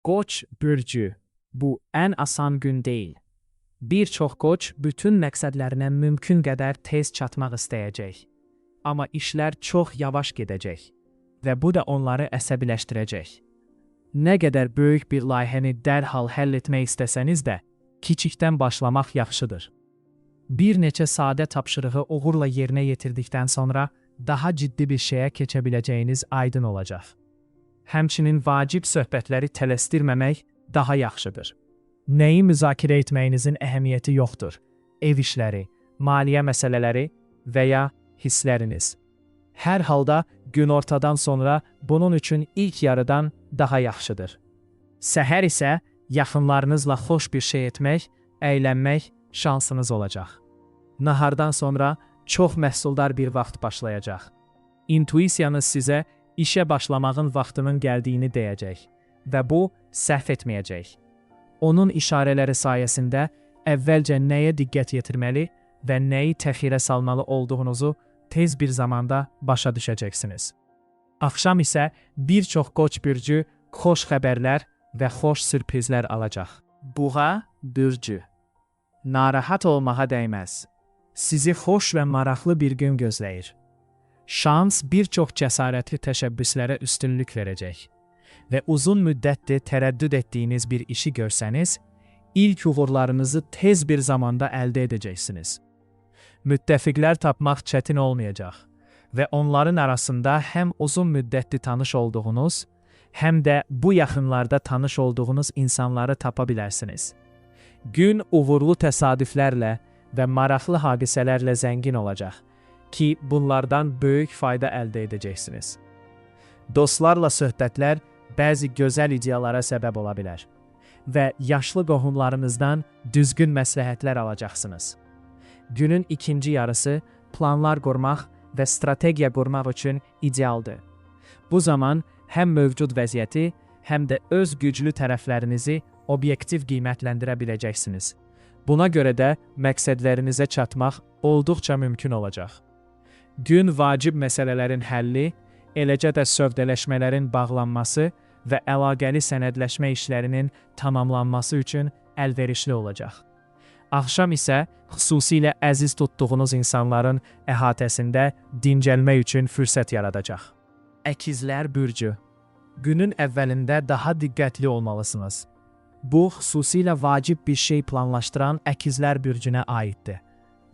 Qoç bürcü. Bu ən asan gün deyil. Bir çox qoç bütün məqsədlərinə mümkün qədər tez çatmaq istəyəcək. Amma işlər çox yavaş gedəcək və bu da onları əsəbiləşdirəcək. Nə qədər böyük bir layihəni dərhal həll etmək istəsəniz də, kiçikdən başlamaq yaxşıdır. Bir neçə sadə tapşırığı uğurla yerinə yetirdikdən sonra daha ciddi bir şeyə keçə biləcəyiniz aydın olacaq. Həmçinin vacib söhbətləri tələsdirməmək daha yaxşıdır. Nəyi müzakirə etməyinizin əhəmiyyəti yoxdur. Ev işləri, maliyyə məsələləri və ya hissləriniz. Hər halda günortadan sonra bunun üçün ilk yarıdan daha yaxşıdır. Səhər isə yaxınlarınızla xoş bir şey etmək, əylənmək şansınız olacaq. Nahardan sonra çox məhsuldar bir vaxt başlayacaq. İntuisiyanız sizə işə başlamağın vaxtının gəldiyini deyəcək və bu səhv etməyəcək. Onun işarələri sayəsində əvvəlcə nəyə diqqət yetirməli və nəyi təxirə salmalı olduğunuzu tez bir zamanda başa düşəcəksiniz. Axşam isə bir çox qoç bürcü xoş xəbərlər və xoş sürprizlər alacaq. Buğa bürcü. Narahat olmağa dəyməz. Sizi xoş və maraqlı bir gün gözləyir. Şans bir çox cəsarətli təşəbbüslərə üstünlük verəcək və uzun müddətdir tərəddüd etdiyiniz bir işi görsəniz, ilk uğurlarınızı tez bir zamanda əldə edəcəksiniz. Müttəfiqlər tapmaq çətin olmayacaq və onların arasında həm uzun müddətli tanış olduğunuz, həm də bu yaxınlarda tanış olduğunuz insanları tapa bilərsiniz. Gün uğurlu təsadüflərlə və maraqlı hadisələrlə zəngin olacaq ki, bunlardan böyük fayda əldə edəcəksiniz. Dostlarla söhbətlər bəzi gözəl ideyalara səbəb ola bilər və yaşlı qohumlarınızdan düzgün məsləhətlər alacaqsınız. Günün ikinci yarısı planlar qurmaq və strategiya qurmaq üçün idealdır. Bu zaman həm mövcud vəziyyəti, həm də öz güclü tərəflərinizi obyektiv qiymətləndirə biləcəksiniz. Buna görə də məqsədlərinizə çatmaq olduqca mümkün olacaq. Gün vacib məsələlərin həlli, eləcə də sövdələşmələrin bağlanması və əlaqəli sənədləşmə işlərinin tamamlanması üçün əlverişli olacaq. Axşam isə xüsusilə əziz tutduğunuz insanların əhatəsində dincəlmək üçün fürsət yaradacaq. Əkizlər bürcü. Günün əvvəlində daha diqqətli olmalısınız. Bu, xüsusilə vacib bir şey planlaşdıran əkizlər bürcünə aiddir.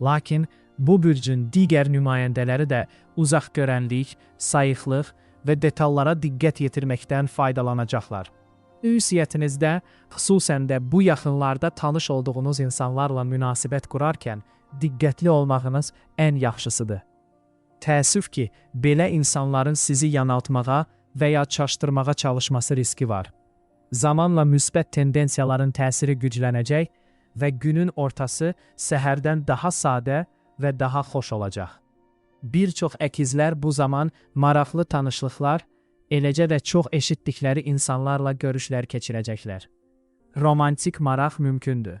Lakin bu bürcün digər nümayəndələri də uzaqgörənlik, sayıqlıq və detallara diqqət yetirməkdən faydalanacaqlar. Ünsiyyətinizdə, xüsusən də bu yaxınlarda tanış olduğunuz insanlarla münasibət qurarkən diqqətli olmağınız ən yaxşısıdır. Təəssüf ki, belə insanların sizi yanıltmağa və ya çaşdırmağa çalışması riski var. Zamanla müsbət tendensiyaların təsiri güclənəcək və günün ortası səhərdən daha sadə və daha xoş olacaq. Bir çox əkizlər bu zaman maraqlı tanışlıqlar, eləcə də çox eşitdikləri insanlarla görüşlər keçirəcəklər. Romantik maraq mümkündür.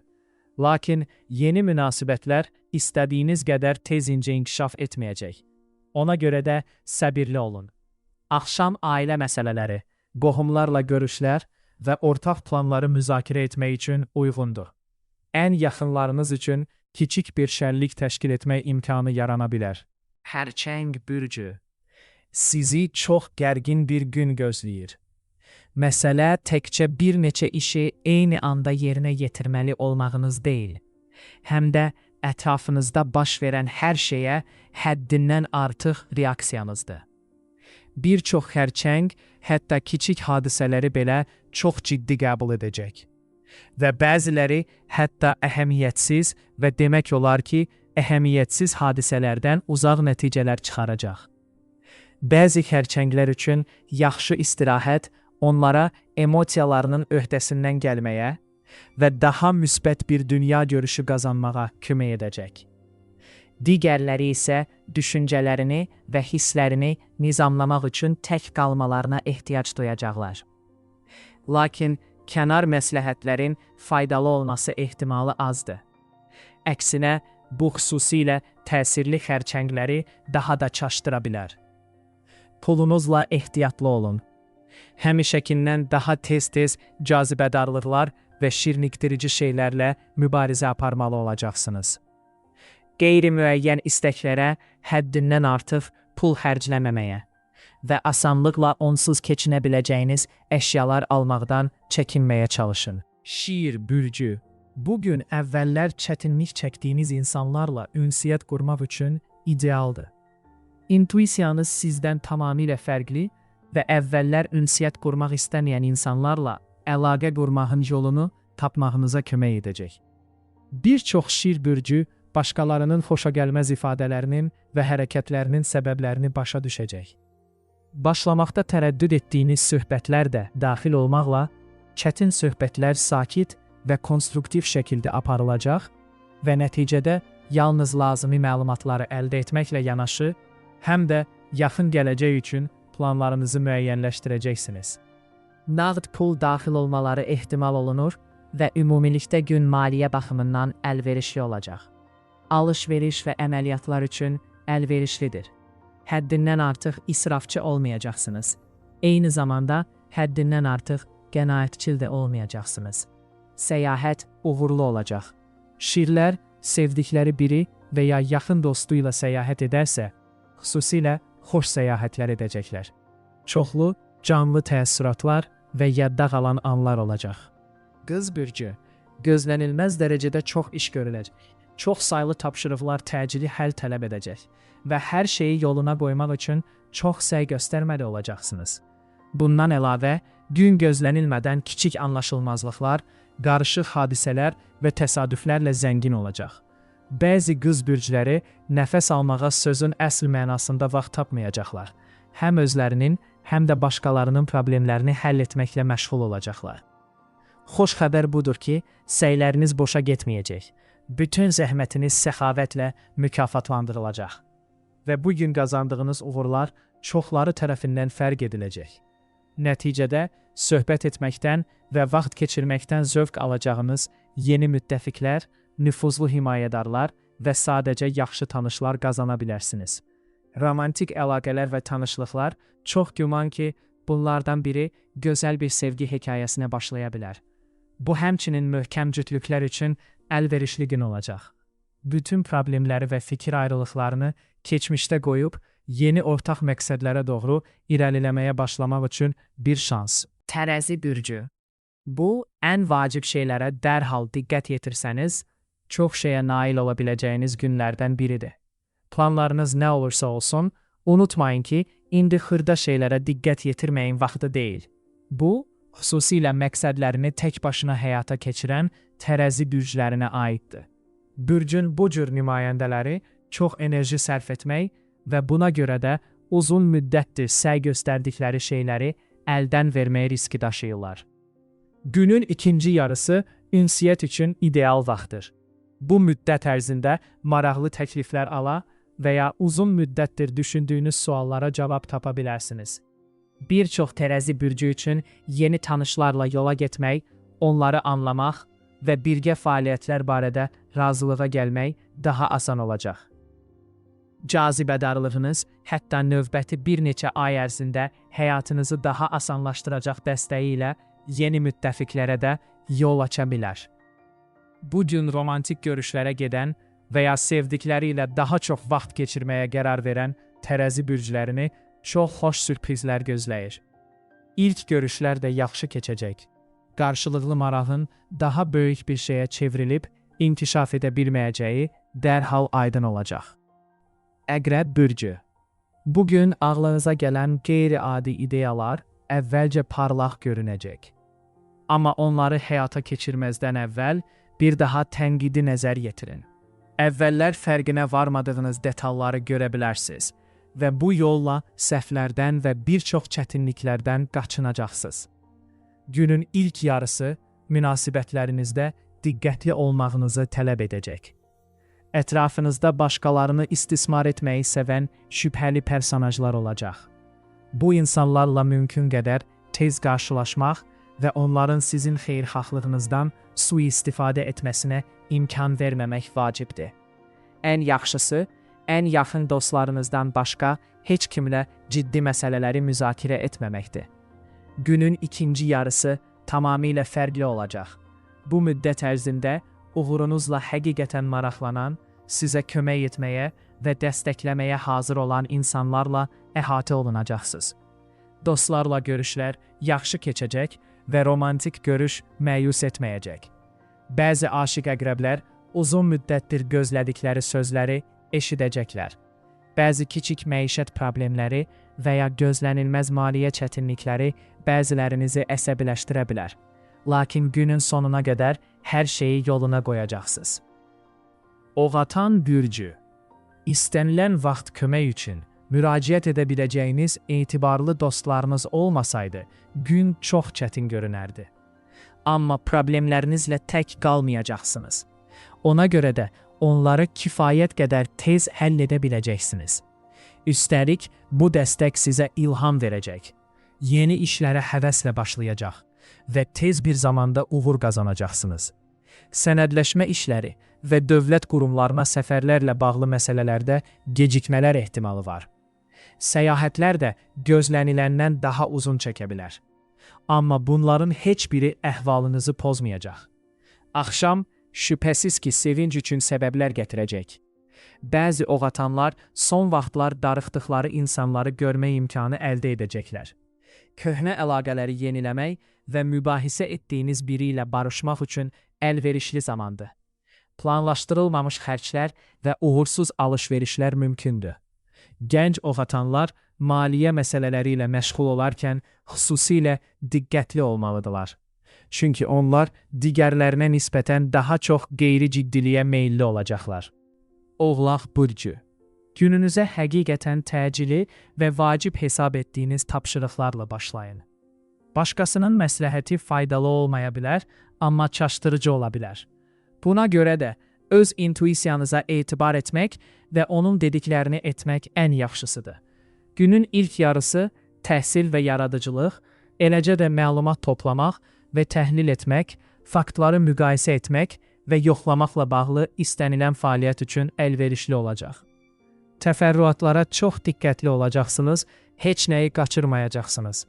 Lakin yeni münasibətlər istədiyiniz qədər tezincə inkişaf etməyəcək. Ona görə də səbirli olun. Axşam ailə məsələləri, qohumlarla görüşlər və ortaq planları müzakirə etmək üçün uyğundur. Ən yaxınlarınız üçün kiçik bir şənlik təşkil etmək imkanı yarana bilər. Xərçəng bürcü. Sizi çox gərgin bir gün gözləyir. Məsələ təkcə bir neçə işi eyni anda yerinə yetirməli olmağınız deyil, həm də ətrafınızda baş verən hər şeyə həddindən artıq reaksiyanızdır. Bir çox xərçəng hətta kiçik hadisələri belə çox ciddi qəbul edəcək və bəziləri hətta əhəmiyyətsiz və demək olar ki, əhəmiyyətsiz hadisələrdən uzaq nəticələr çıxaracaq. Bəzi xərçənglər üçün yaxşı istirahət onlara emosiyalarının öhdəsindən gəlməyə və daha müsbət bir dünya görüşü qazanmağa kömək edəcək. Digərləri isə düşüncələrini və hisslərini nizamlamaq üçün tək qalmalarına ehtiyac duyacaqlar. Lakin kənar məsləhətlərin faydalı olması ehtimalı azdır. Əksinə, bu xüsusilə təsirli xərçəngləri daha da çaşdıra bilər. Pulunuzla ehtiyatlı olun. Həmişəkindən daha tez-tez cazibədarlıqlar və şirnikdirici şeylərlə mübarizə aparmalı olacaqsınız. Qeyri-müəyyən istəklərə həddindən artıq pul xərcləməməyə və asanlıqla onsuz keçinə biləcəyiniz əşyalar almaqdan çəkinməyə çalışın. Şiir bürcü. Bugün əvvəllər çətinlik çəkdiyiniz insanlarla ünsiyyət qurmaq üçün idealdır. İntuisiyanız sizdən tamamilə fərqli və əvvəllər ünsiyyət qurmaq istəməyən insanlarla əlaqə qurmağın yolunu tapmağınıza kömək edəcək. Bir çox şiir bürcü başqalarının xoşagəlməz ifadələrinin və hərəkətlərinin səbəblərini başa düşəcək. Başlamaqda tərəddüd etdiyiniz söhbətlər də daxil olmaqla, çətin söhbətlər sakit və konstruktiv şəkildə aparılacaq və nəticədə yalnız lazımi məlumatları əldə etməklə yanaşı, həm də yaxın gələcək üçün planlarınızı müəyyənləşdirəcəksiniz. Nağd pul daxil olmaları ehtimal olunur və ümumilikdə gün maliyyə baxımından əlverişli olacaq. Alış-veriş və əməliyyatlar üçün əlverişlidir. Həddindən artıq israfçı olmayacaqsınız. Eyni zamanda həddindən artıq qənaətçil də olmayacaqsınız. Səyahət uğurlu olacaq. Şirlər sevdikləri biri və ya yaxın dostu ilə səyahət edərsə, xüsusilə xoş səyahətlər edəcəklər. Çoxlu, canlı təəssüratlar və yadda qalan anlar olacaq. Qız bürcü, gözlənilməz dərəcədə çox iş görüləcək. Çox saylı tapşırıqlar təcili həll tələb edəcək və hər şeyi yoluna qoymaq üçün çox səy göstərməli olacaqsınız. Bundan əlavə, gün gözlənilmədən kiçik anlaşılmazlıqlar, qarışıq hadisələr və təsadüflərlə zəngin olacaq. Bəzi qız bürcləri nəfəs almağa sözün əsl mənasında vaxt tapmayacaqlar. Həm özlərinin, həm də başqalarının problemlərini həll etməklə məşğul olacaqlar. Xoş xəbər budur ki, səyləriniz boşa getməyəcək. Bütün zəhmətiniz səxavətlə mükafatlandırılacaq və bu gün qazandığınız uğurlar çoxları tərəfindən fərq ediləcək. Nəticədə söhbət etməkdən və vaxt keçirməkdən zövq alacağınız yeni müttəfiqlər, nüfuzlu himayədarlar və sadəcə yaxşı tanışlar qazana bilərsiniz. Romantik əlaqələr və tanışlıqlar çox güman ki, bunlardan biri gözəl bir sevgi hekayəsinə başlaya bilər. Bu həmçinin möhkəm cütlüklər üçün əlverişli gün olacaq. Bütün problemləri və fikir ayrılıqlarını keçmişdə qoyub, yeni ortaq məqsədlərə doğru irəliləməyə başlamaq üçün bir şans. Tərəzi bürcü. Bu, ən vacib şeylərə dərhal diqqət yetirsəniz, çox şeyə nail ola biləcəyiniz günlərdən biridir. Planlarınız nə olursa olsun, unutmayın ki, indi xırda şeylərə diqqət yetirməyin vaxtı deyil. Bu, xüsusilə məqsədlərini tək başına həyata keçirən tərəzi bürclərinə aiddir. Bürcün bu cür nümayəndələri çox enerji sərf etmək və buna görə də uzun müddətdir səy göstərdikləri şeyləri əldən verməyə riski daşıyırlar. Günün ikinci yarısı ünsiyyət üçün ideal vaxtdır. Bu müddət ərzində maraqlı təkliflər ala və ya uzun müddətdir düşündüyünüz suallara cavab tapa bilərsiniz. Bir çox tərəzi bürcü üçün yeni tanışlarla yola getmək, onları anlamaq və birgə fəaliyyətlər barədə razılığa gəlmək daha asan olacaq. Cazibədarlığınız hətta növbəti bir neçə ay ərzində həyatınızı daha asanlaşdıracaq dəstəyi ilə yeni müttəfiqlərə də yol aça bilər. Bu gün romantik görüşlərə gedən və ya sevdikləri ilə daha çox vaxt keçirməyə qərar verən tərəzi bürclərini çox xoş sürprizlər gözləyir. İlk görüşlər də yaxşı keçəcək. Qarşılıqlı marağın daha böyük bir şeyə çevrilib inkişaf edə bilməyəcəyi dərhal aydın olacaq. Əqrəb bürcü. Bugün ağlınıza gələn qeyri-adi ideyalar əvvəlcə parlaq görünəcək. Amma onları həyata keçirməzdən əvvəl bir daha tənqidi nəzər yetirin. Əvvəllər fərqinə varmadığınız detalları görə bilərsiniz və bu yolla səhvlərdən və bir çox çətinliklərdən qaçınacaqsınız. Günün ilk yarısı münasibətlərinizdə diqqətli olmağınızı tələb edəcək. Ətrafınızda başqalarını istismar etməyi sevən şübhəli personajlar olacaq. Bu insanlarla mümkün qədər tez qarşılaşmaq və onların sizin xeyirxahlığınızdan sui-istifadə etməsinə imkan verməmək vacibdir. Ən yaxşısı, ən yaxın dostlarınızdan başqa heç kimlə ciddi məsələləri müzakirə etməməkdir. Günün ikinci yarısı tamamilə fərqli olacaq. Bu müddət ərzində uğurunuzla həqiqətən maraqlanan, sizə kömək etməyə və dəstəkləməyə hazır olan insanlarla əhatə olunacaqsınız. Dostlarla görüşlər yaxşı keçəcək və romantik görüş məyus etməyəcək. Bəzi aşiq əqrəblər uzun müddətdir gözlədikləri sözləri eşidəcəklər. Bəzi kiçik məişət problemləri və ya gözlənilməz maliyyə çətinlikləri bəzilərinizi əsəbiləşdirə bilər. Lakin günün sonuna qədər hər şeyi yoluna qoyacaqsınız. Oğatan bürcü. İstənilən vaxt kömək üçün müraciət edə biləcəyiniz etibarlı dostlarınız olmasaydı, gün çox çətin görünərdi. Amma problemlərinizlə tək qalmayacaqsınız. Ona görə də onları kifayət qədər tez həll edə biləcəksiniz. Üstəlik, bu dəstək sizə ilham verəcək. Yeni işlərə həvəslə başlayacaq və tez bir zamanda uğur qazanacaqsınız. Sənədləşmə işləri və dövlət qurumlarına səfərlərlə bağlı məsələlərdə gecikmələr ehtimalı var. Səyahətlər də gözləniləndən daha uzun çəkə bilər. Amma bunların heç biri əhvalınızı pozmayacaq. Axşam şübhəsiz ki, sevinc üçün səbəblər gətirəcək. Bəzi oğatanlar son vaxtlar darıxdıqları insanları görmək imkanı əldə edəcəklər. Köhnə əlaqələri yeniləmək və mübahisə etdiyiniz biri ilə barışmaq üçün əlverişli zamandır. Planlaşdırılmamış xərclər və uğursuz alış-verişlər mümkündür. Gənc oğatanlar maliyyə məsələləri ilə məşğul olarkən xüsusilə diqqətli olmalıdırlar. Çünki onlar digərlərinə nisbətən daha çox qeyri-ciddiliyə meyilli olacaqlar. Oğlaq bürcü. Gününüzə həqiqətən təcili və vacib hesab etdiyiniz tapşırıqlarla başlayın. Başqasının məsləhəti faydalı olmaya bilər, amma çaşdırıcı ola bilər. Buna görə də öz intuisiyanıza etibar etmək və onun dediklərini etmək ən yaxşısıdır. Günün ilk yarısı təhsil və yaradıcılıq, eləcə də məlumat toplamaq və təhlil etmək, faktları müqayisə etmək və yoxlamaqla bağlı istənilən fəaliyyət üçün əlverişli olacaq. Təfərrüatlara çox diqqətli olacaqsınız, heç nəyi qaçırmayacaqsınız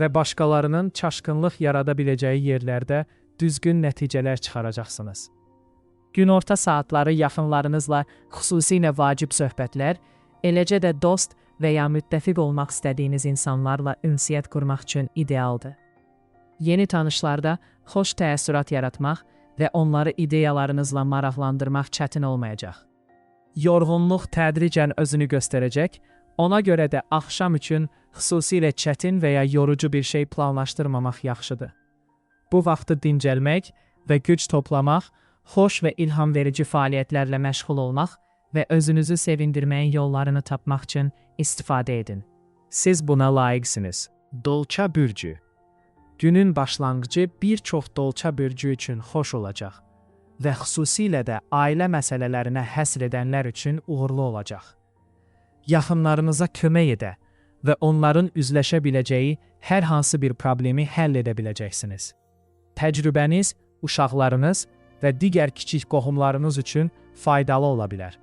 və başqalarının çaşqınlıq yarada biləcəyi yerlərdə düzgün nəticələr çıxaracaqsınız. Günorta saatları yaxınlarınızla xüsusilə vacib söhbətlər, eləcə də dost və ya müttəfiq olmaq istədiyiniz insanlarla ünsiyyət qurmaq üçün idealdır. Yeni tanışlarda xoş təəssürat yaratmaq və onları ideyalarınızla maraqlandırmaq çətin olmayacaq. Yorğunluq tədricən özünü göstərəcək, ona görə də axşam üçün xüsusilə çətin və ya yorucu bir şey planlaşdırmamaq yaxşıdır. Bu vaxtı dincəlmək və güc toplamaq, xoş və ilham verici fəaliyyətlərlə məşğul olmaq və özünüzü sevindirməyin yollarını tapmaq üçün istifadə edin. Siz buna layiqsiniz. Dolça bürcü. Günün başlanğıcı bir çox dolça bürcü üçün xoş olacaq və xüsusilə də ailə məsələlərinə həsr edənlər üçün uğurlu olacaq. Yaxınlarınıza kömək edə və onların üzləşə biləcəyi hər hansı bir problemi həll edə biləcəksiniz. Təcrübəniz, uşaqlarınız və digər kiçik qohumlarınız üçün faydalı ola bilər.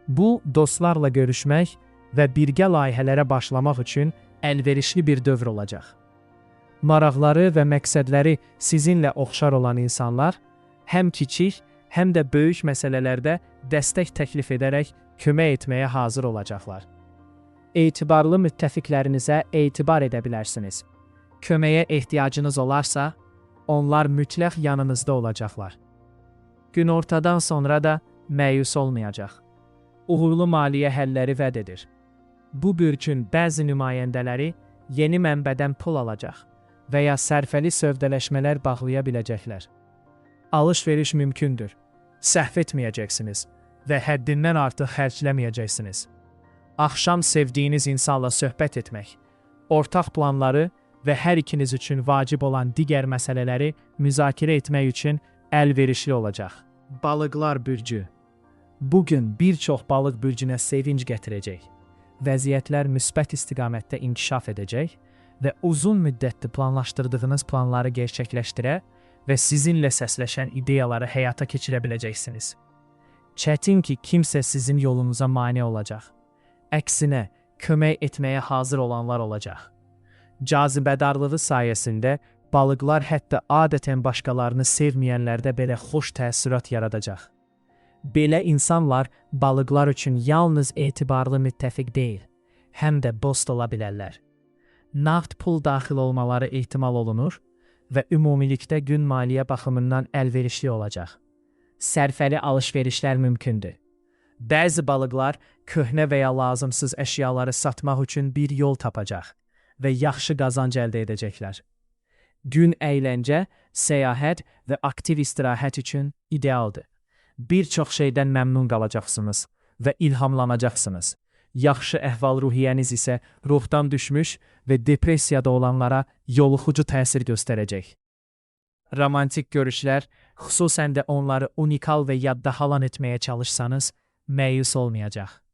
Bu, dostlarla görüşmək və birgə layihələrə başlamaq üçün əlverişli bir dövr olacaq. Maraqları və məqsədləri sizinlə oxşar olan insanlar, həm kiçik, həm də böyük məsələlərdə dəstək təklif edərək kömək etməyə hazır olacaqlar. Etibarlı müttəfiqlərinizə etibar edə bilərsiniz. Köməyə ehtiyacınız olarsa, onlar mütləq yanınızda olacaqlar. Günortadan sonra da məyus olmayacaq. Uğurlu maliyyə həlləri vəd edir. Bu bürcün bəzi nümayəndələri yeni mənbədən pul alacaq və ya sərfəli sövdələşmələr bağlaya biləcəklər. Alış-veriş mümkündür. Səhv etməyəcəksiniz və həddindən artıq xərcləməyəcəksiniz. Axşam sevdiyiniz insanla söhbət etmək, ortaq planları və hər ikiniz üçün vacib olan digər məsələləri müzakirə etmək üçün əlverişli olacaq. Balıqlar bürcü. Bugün bir çox balıq bürcünə sevinc gətirəcək. Vəziyyətlər müsbət istiqamətdə inkişaf edəcək və uzun müddətli planlaşdırdığınız planları gerçəkləşdirə və sizinlə səsləşən ideyaları həyata keçirə biləcəksiniz. Çətin ki, kimsə sizin yolunuza mane olacaq. Əksinə, kömək etməyə hazır olanlar olacaq. Cazibədarlığı sayəsində balıqlar hətta adətən başqalarını sevməyənlərdə belə xoş təəssürat yaradacaq. Belə insanlar balıqlar üçün yalnız etibarlı müttəfiq deyil, həm də dost ola bilərlər. Nağd pul daxil olmaları ehtimal olunur və ümumilikdə gün maliyyə baxımından əlverişli olacaq. Sərfəli alış-verişlər mümkündür. Bəzi balıqlar köhnə və ya lazımsız əşyaları satmaq üçün bir yol tapacaq və yaxşı qazanc əldə edəcəklər. Gün əyləncə, səyahət və aktiv istirahət üçün idealdır. Bir çox şeydən məmnun qalacaqsınız və ilhamlanacaqsınız. Yaxşı əhval-ruhiyyəniz isə ruhdan düşmüş və depressiyada olanlara yoluxucu təsir göstərəcək. Romantik görüşlər, xüsusən də onları unikal və yadda halan etməyə çalışsanız, məyus olmayacaq.